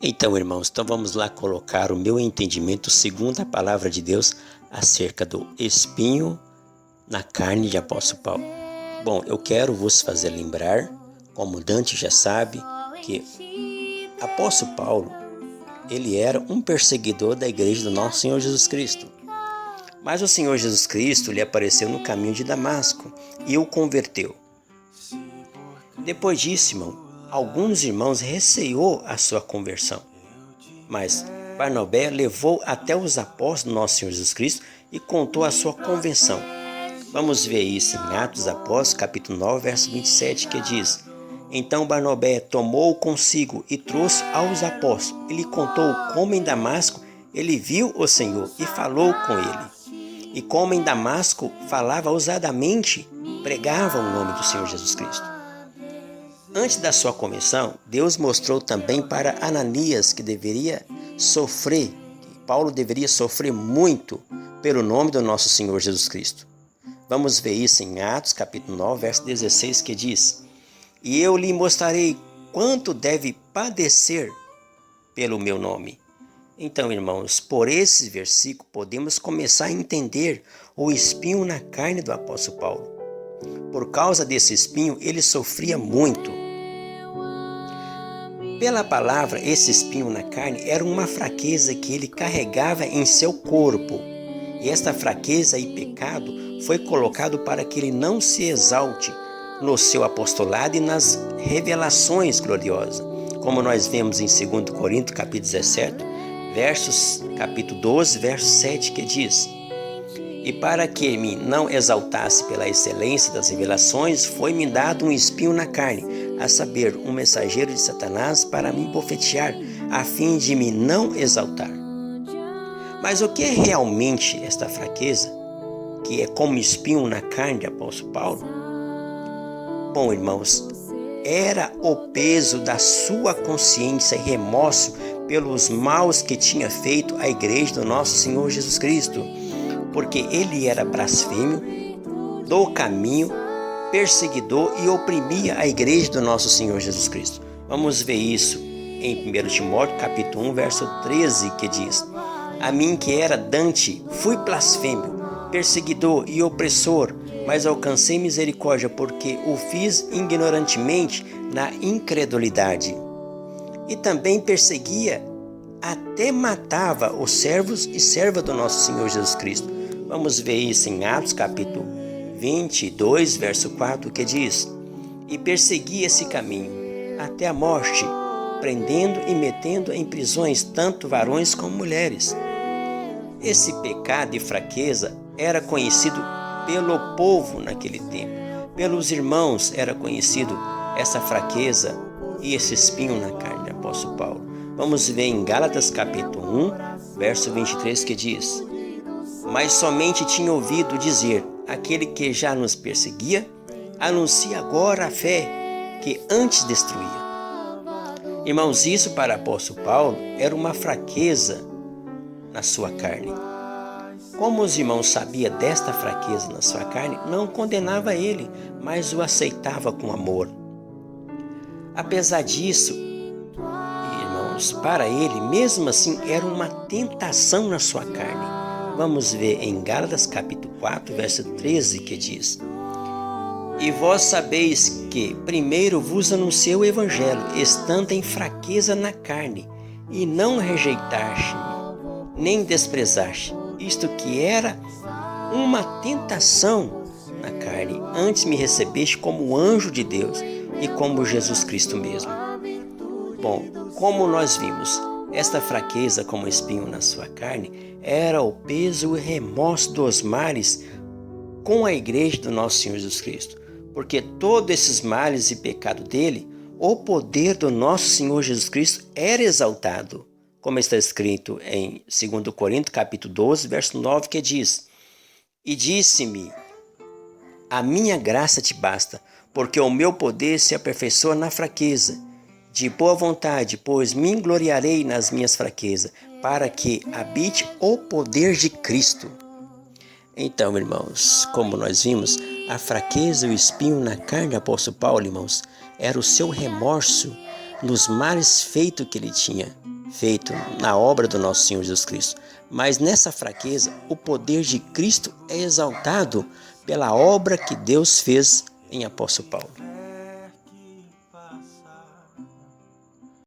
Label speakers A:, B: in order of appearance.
A: Então, irmãos, vamos lá colocar o meu entendimento segundo a palavra de Deus acerca do espinho na carne de apóstolo Paulo. Bom, eu quero vos fazer lembrar, como Dante já sabe, que apóstolo Paulo, ele era um perseguidor da igreja do nosso Senhor Jesus Cristo. Mas o Senhor Jesus Cristo lhe apareceu no caminho de Damasco e o converteu. Depois disso, alguns irmãos receou a sua conversão. Mas Barnabé levou até os apóstolos do nosso Senhor Jesus Cristo e contou a sua conversão. Vamos ver isso em Atos dos Apóstolos, capítulo 9, verso 27, que diz: Então Barnabé tomou consigo e trouxe aos apóstolos. Ele contou como em Damasco ele viu o Senhor e falou com ele. E como em Damasco falava ousadamente, pregava o nome do Senhor Jesus Cristo. Antes da sua conversão, Deus mostrou também para Ananias que Paulo deveria sofrer muito pelo nome do nosso Senhor Jesus Cristo. Vamos ver isso em Atos, capítulo 9, verso 16, que diz: E eu lhe mostrarei quanto deve padecer pelo meu nome. Então, irmãos, por esse versículo podemos começar a entender o espinho na carne do apóstolo Paulo. Por causa desse espinho, ele sofria muito. Pela palavra, esse espinho na carne era uma fraqueza que ele carregava em seu corpo. E esta fraqueza e pecado foi colocado para que ele não se exalte no seu apostolado e nas revelações gloriosas. Como nós vemos em 2 Coríntios, capítulo 17, capítulo 12, verso 7, que diz: E para que me não exaltasse pela excelência das revelações, foi-me dado um espinho na carne, a saber, um mensageiro de Satanás para me bofetear, a fim de me não exaltar. Mas o que é realmente esta fraqueza, que é como espinho na carne de apóstolo Paulo? Bom, irmãos, era o peso da sua consciência e remorso pelos maus que tinha feito à igreja do nosso Senhor Jesus Cristo, porque ele era blasfêmio do caminho, perseguidor e oprimia a igreja do nosso Senhor Jesus Cristo. Vamos ver isso em 1 Timóteo, capítulo 1, verso 13, que diz: A mim que era Dante, fui blasfêmio, perseguidor e opressor, mas alcancei misericórdia, porque o fiz ignorantemente na incredulidade. E também perseguia, até matava os servos e servas do nosso Senhor Jesus Cristo. Vamos ver isso em Atos, capítulo 22, verso 4, que diz: E perseguia esse caminho até a morte, prendendo e metendo em prisões tanto varões como mulheres. Esse pecado e fraqueza era conhecido pelo povo naquele tempo. Pelos irmãos era conhecido essa fraqueza e esse espinho na carne do apóstolo Paulo. Vamos ver em Gálatas capítulo 1, verso 23, que diz: Mas somente tinha ouvido dizer, aquele que já nos perseguia, anuncia agora a fé que antes destruía. Irmãos, isso para o apóstolo Paulo era uma fraqueza na sua carne. Como os irmãos sabiam desta fraqueza na sua carne, não condenava ele, mas o aceitava com amor. Apesar disso, irmãos, para ele, mesmo assim, era uma tentação na sua carne. Vamos ver em Gálatas capítulo 4, verso 13, que diz: E vós sabeis que primeiro vos anunciei o evangelho, estando em fraqueza na carne, e não rejeitaste, nem desprezaste, isto que era uma tentação na carne, antes me recebeste como anjo de Deus e como Jesus Cristo mesmo. Bom, como nós vimos, esta fraqueza como espinho na sua carne era o peso e remorso dos males com a igreja do nosso Senhor Jesus Cristo, porque todos esses males e pecado dele, o poder do nosso Senhor Jesus Cristo era exaltado, como está escrito em 2 Coríntios capítulo 12, verso 9, que diz: E disse-me, a minha graça te basta, porque o meu poder se aperfeiçoa na fraqueza. De boa vontade, pois me gloriarei nas minhas fraquezas, para que habite o poder de Cristo. Então, irmãos, como nós vimos, a fraqueza e o espinho na carne do apóstolo Paulo, irmãos, era o seu remorso nos males feitos que ele tinha feito na obra do nosso Senhor Jesus Cristo. Mas nessa fraqueza, o poder de Cristo é exaltado pela obra que Deus fez em apóstolo Paulo.